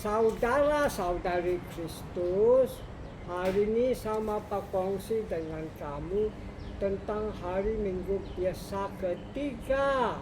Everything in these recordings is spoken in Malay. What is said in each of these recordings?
Saudara-saudari Kristus, hari ini sama berkongsi dengan kamu tentang hari Minggu biasa ketiga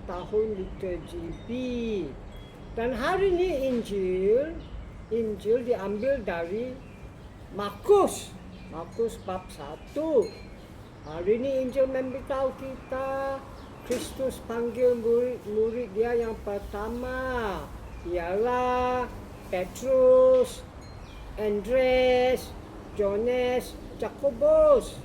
tahun liturgi B. Dan hari ini Injil diambil dari Markus bab 1. Hari ini Injil memberitahu kita Kristus panggil murid dia yang pertama ialah Petrus, Andreas, Johannes, Jakobus.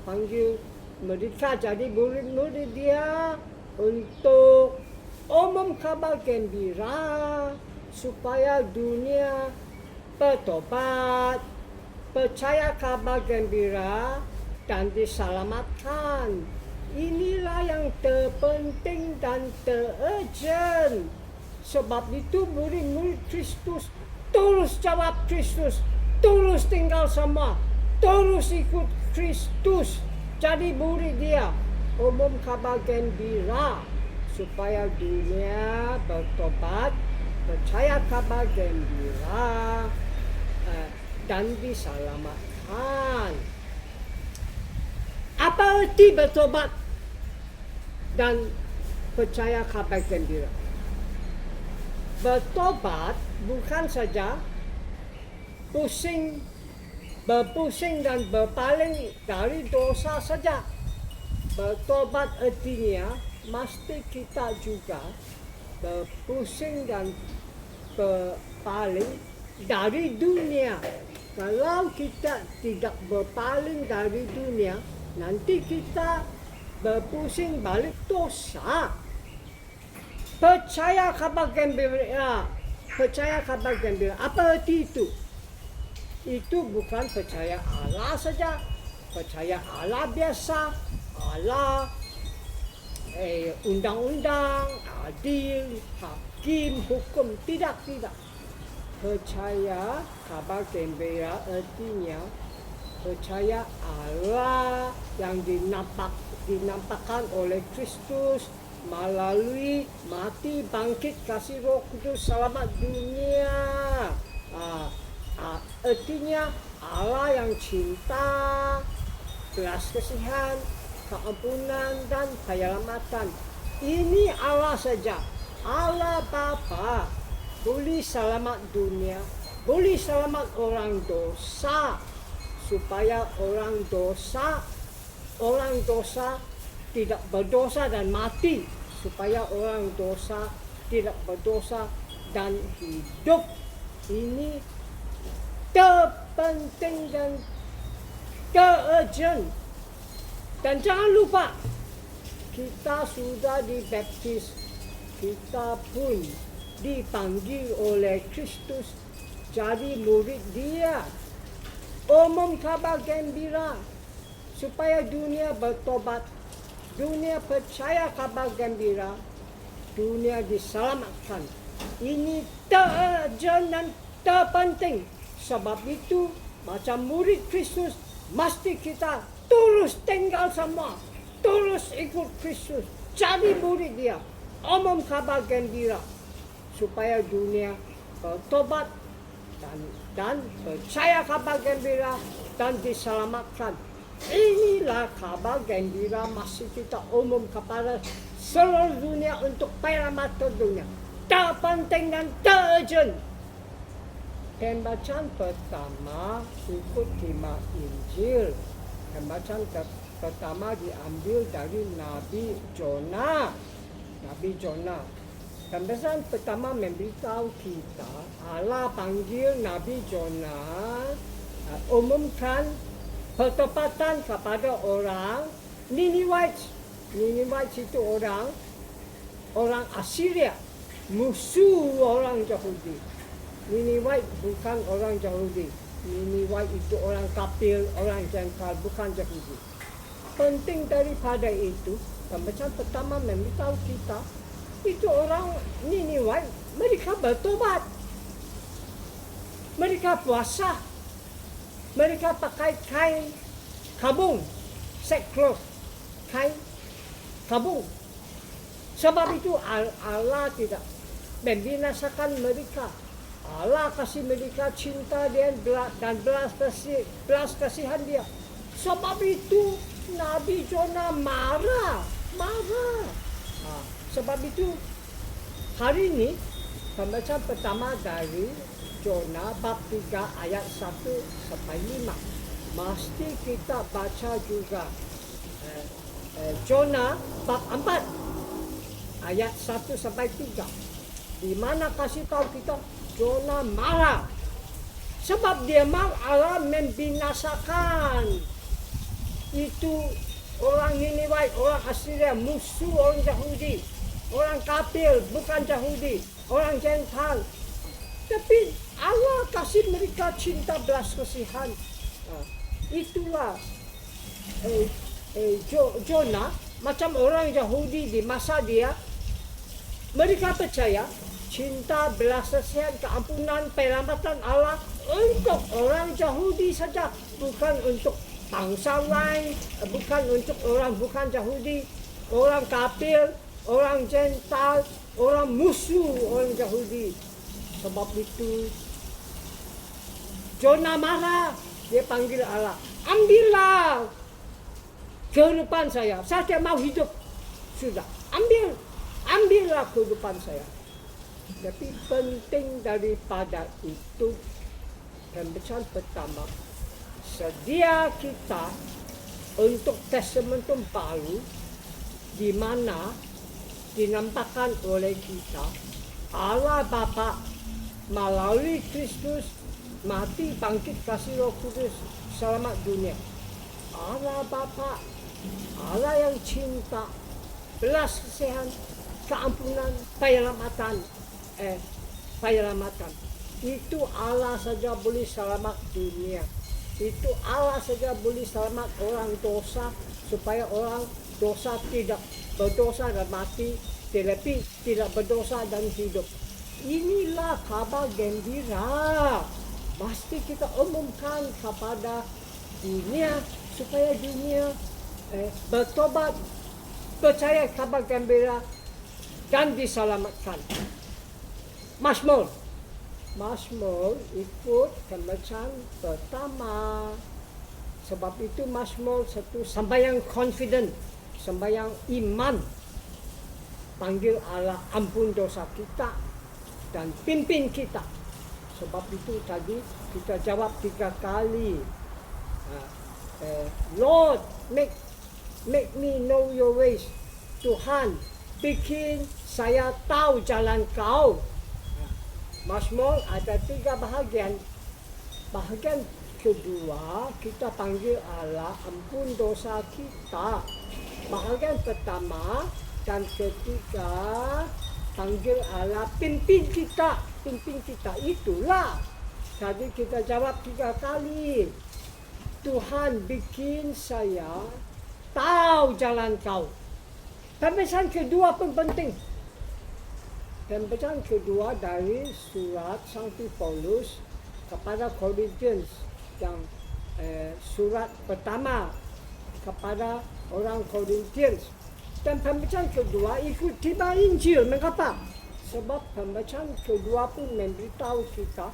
Panggil mereka jadi murid-murid dia untuk umum kabar gembira supaya dunia bertobat, percaya kabar gembira dan diselamatkan. Inilah yang terpenting dan terurgent. Sebab itu murid-murid Kristus terus jawab Kristus, terus tinggal sama, terus ikut Kristus. Jadi murid dia umum kabar gembira supaya dunia bertobat, percaya kabar gembira dan diselamatkan. Apa arti bertobat dan percaya kabar gembira? Bertobat bukan saja berpusing dan berpaling dari dosa saja. Bertobat artinya mesti kita juga berpusing dan berpaling dari dunia. Kalau kita tidak berpaling dari dunia, nanti kita berpusing balik dosa. Percaya kabar gembira. Apa arti itu? Itu bukan percaya Allah saja, percaya Allah biasa, Allah undang-undang, adil, hakim, hukum. Tidak. Percaya kabar gembira artinya percaya Allah yang dinampakkan oleh Kristus melalui mati, bangkit, kasih Roh Kudus, selamat dunia. Artinya Allah yang cinta, belas kasihan, keampunan dan penyelamatan. Ini Allah saja. Allah Bapa boleh selamat dunia, boleh selamat orang dosa, supaya orang dosa tidak berdosa dan mati, supaya orang dosa tidak berdosa dan hidup. Ini terpenting dan terurgent. Dan jangan lupa, kita sudah dibaptis, kita pun dipanggil oleh Kristus jadi murid dia. Umum kabar gembira supaya dunia bertobat, dunia percaya kabar gembira, dunia diselamatkan. Ini terurgent dan terpenting. Sebab itu macam murid Kristus mesti kita terus tinggal sama, terus ikut Kristus, jadi murid dia, umum kabar gembira supaya dunia bertobat dan percaya kabar gembira dan diselamatkan. Inilah kabar gembira masih kita umum kepada seluruh dunia untuk penyelamatan dunia. Terpenting dan terurgent. Pembacaan pertama ikut tema Injil. Pembacaan pertama diambil dari Nabi Jonah. Pembacaan pertama memberitahu kita Allah panggil Nabi Jonah umumkan pertobatan kepada orang Niniwite. Niniwite itu orang Assyria, musuh orang Yahudi. Niniwite bukan orang Yahudi. Niniwite itu orang kafir, orang jengkal, bukan Yahudi. Penting daripada itu, pembacaan pertama memberitahu kita itu orang Niniwite, mereka bertobat, mereka puasa, mereka pakai kain kabung, sackcloth, kain kabung. Sebab itu Allah tidak membinasakan mereka. Allah kasih mereka cinta dia dan belas kasihan dia. Sebab itu Nabi Jonah marah. Sebab itu hari ini pembacaan pertama dari Jonah bab 3 ayat 1 sampai 5. Mesti kita baca juga Jonah bab 4 ayat 1 sampai 3. Di mana kasih tahu kita Jonah marah. Sebab dia mau Allah membinasakan itu orang Niniwe, orang Assyria, musuh orang Yahudi, orang kafir bukan Yahudi, orang Gentile. Tapi Allah kasih mereka cinta belas kasihan. Itulah Jonah macam orang Yahudi di masa dia. Mereka percaya cinta belas kasihan, keampunan, penyelamatan Allah untuk orang Yahudi saja, bukan untuk bangsa lain, bukan untuk orang bukan Yahudi, orang kafir, orang Gentile, orang musuh orang Yahudi. Sebab itu Jonah marah, dia panggil Allah, ambillah kehidupan saya tidak mau hidup, sudah, ambillah kehidupan saya. Tapi penting daripada itu, pembacaan pertama, sedia kita untuk testamentum baru, di mana dinampakkan oleh kita Allah Bapa melalui Kristus mati bangkit kasih Roh Kudus selamat dunia. Allah Bapa, Allah yang cinta, belas kasihan, keampunan, penyelamatan. Itu Allah saja boleh selamat dunia. Itu Allah saja boleh selamat orang dosa, supaya orang dosa tidak berdosa dan mati, tetapi tidak berdosa dan hidup. Inilah kabar gembira. Mesti kita umumkan kepada dunia, supaya dunia bertobat, percaya kabar gembira dan diselamatkan. Mazmur ikut pembacaan pertama. Sebab itu Mazmur satu sembahyang confident, sembahyang iman, panggil Allah ampun dosa kita dan pimpin kita. Sebab itu tadi kita jawab 3 kali. Lord, make me know your ways. Tuhan, bikin saya tahu jalan Kau. Mazmur ada 3 bahagian. Bahagian kedua, kita panggil Allah ampun dosa kita. Bahagian pertama dan ketiga, panggil Allah pimpin kita. Itulah tadi kita jawab 3 kali. Tuhan, bikin saya tahu jalan Kau. Pembacaan kedua pun penting. Pembacaan kedua dari surat Sankti Paulus kepada Korintians, yang surat pertama kepada orang Korintians. Dan pembacaan kedua ikut tiba Injil. Mengapa? Sebab pembacaan kedua pun memberitahu kita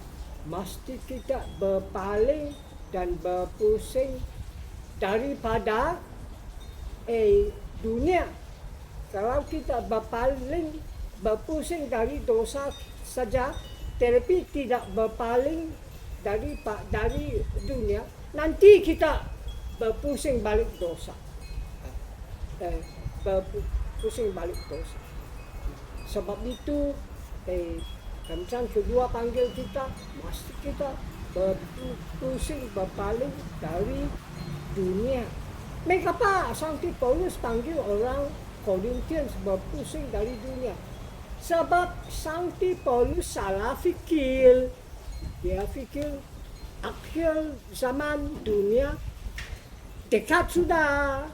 mesti tidak berpaling dan berpusing daripada dunia. Kalau kita berpaling, berpusing dari dosa saja, tetapi tidak berpaling dari dunia, nanti kita berpusing balik dosa. Sebab itu pembacaan kedua panggil kita, mesti kita berpusing, berpaling dari dunia. Mengapa Sankti Paulus panggil orang Korintians berpusing dari dunia? Sebab Sankti Paulus salah fikir. Dia fikir akhir zaman dunia dekat sudah.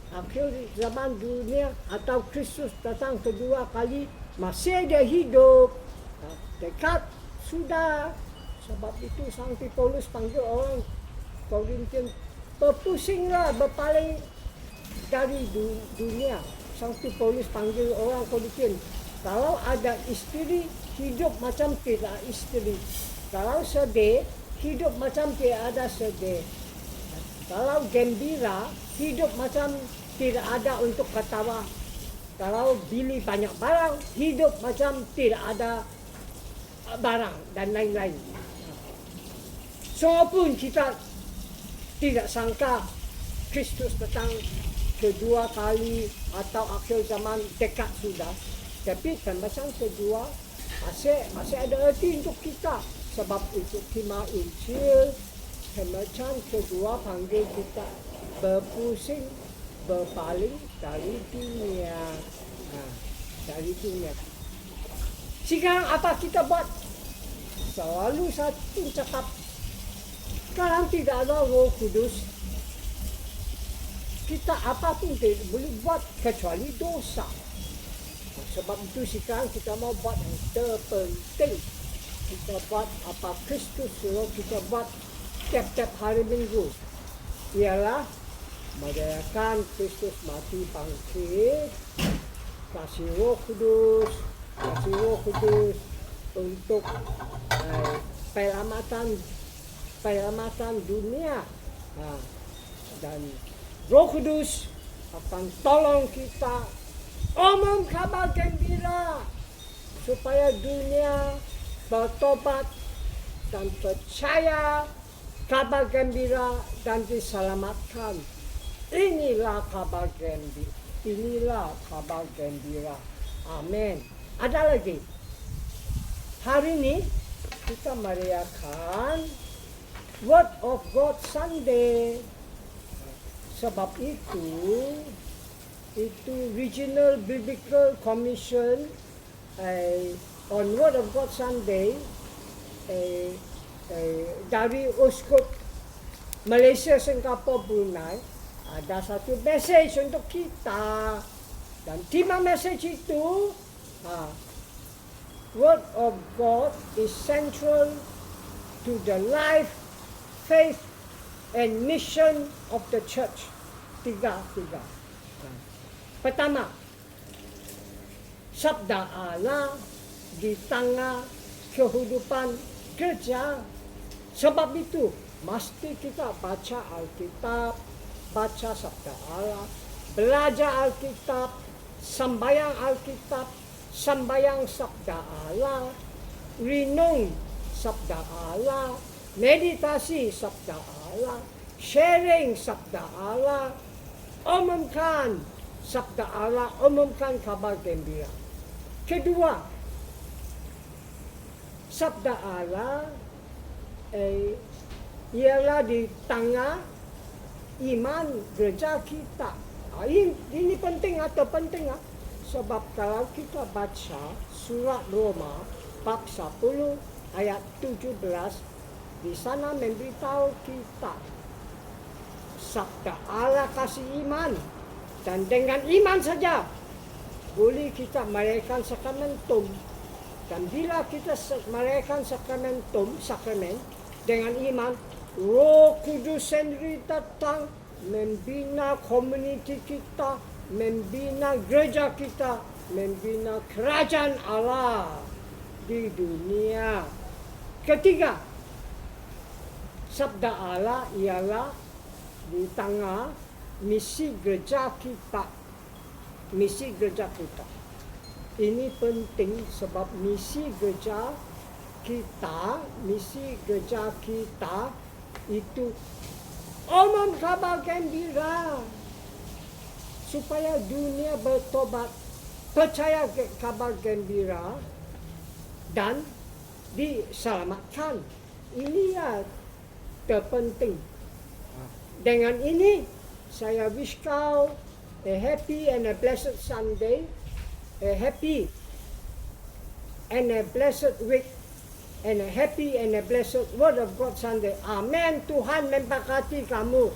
Akhir zaman dunia atau Kristus datang kedua kali masih ada hidup, dekat sudah. Sebab itu Sankti Paulus panggil orang Korintian berpusinglah, berpaling dari dunia. Sankti Paulus panggil orang Korintian, kalau ada istri hidup macam tidak istri. Kalau sedih, hidup macam tidak ada sedih. Kalau gembira, hidup macam tidak ada untuk ketawa. Kalau beli banyak barang, hidup macam tidak ada barang dan lain-lain. So pun kita tidak sangka Kristus datang kedua kali atau akhir zaman dekat sudah. Tapi pembahasan kedua masih ada arti untuk kita. Sebab itu khidmat Injil, pembahasan kedua panggil kita berpusing, berpaling dari dunia. Dari dunia. Sekarang apa kita buat? Selalu satu cakap, sekarang tidak ada Roh Kudus, kita apapun tidak boleh buat kecuali dosa. Sebab itu sekarang kita mau buat yang terpenting. Kita buat apa Kristus suruh kita buat tiap-tiap hari Minggu. Ialah merayakan Kristus mati bangkit, kasih Roh Kudus untuk penyelamatan dunia. Dan Roh Kudus akan tolong kita omong kabar gembira supaya dunia bertobat dan percaya kabar gembira dan diselamatkan. Inilah kabar gembira. Inilah kabar gembira. Amin. Ada lagi. Hari ini kita merayakan Word of God Sunday. Sebab itu Regional Biblical Commission on Word of God Sunday dari Uskup Malaysia, Singapura, Brunei ada satu message untuk kita. Dan tema message itu Word of God is central to the life, faith, and mission of the church. Tiga. Pertama, sabda Allah di tengah kehidupan gereja. Sebab itu, mesti kita baca Alkitab, baca sabda Allah, belajar Alkitab, sembahyang Alkitab, sembahyang sabda Allah, renung sabda Allah, meditasi sabda Allah, sharing sabda Allah, umumkan sabda Allah, umumkan kabar gembira. Kedua, sabda Allah ialah di tengah iman gereja kita. Ini penting atau penting? Sebab kalau kita baca surat Roma bab 10 ayat 17, di sana memberitahu kita sabda Allah kasih iman, dan dengan iman saja boleh kita merayakan sakramentum. Dan bila kita merayakan sakramen dengan iman, Roh Kudus sendiri datang membina komuniti kita, membina gereja kita, membina kerajaan Allah di dunia. Ketiga, sabda Allah ialah di tengah misi gereja kita. Misi gereja kita. Ini penting sebab misi gereja kita itu umum kabar gembira supaya dunia bertobat, percaya kabar gembira dan diselamatkan. Ini yang terpenting. Dengan ini saya wish kau a happy and a blessed Sunday, a happy and a blessed week, and a happy and a blessed Word of God Sunday. Amen. Tuhan memberkati kamu.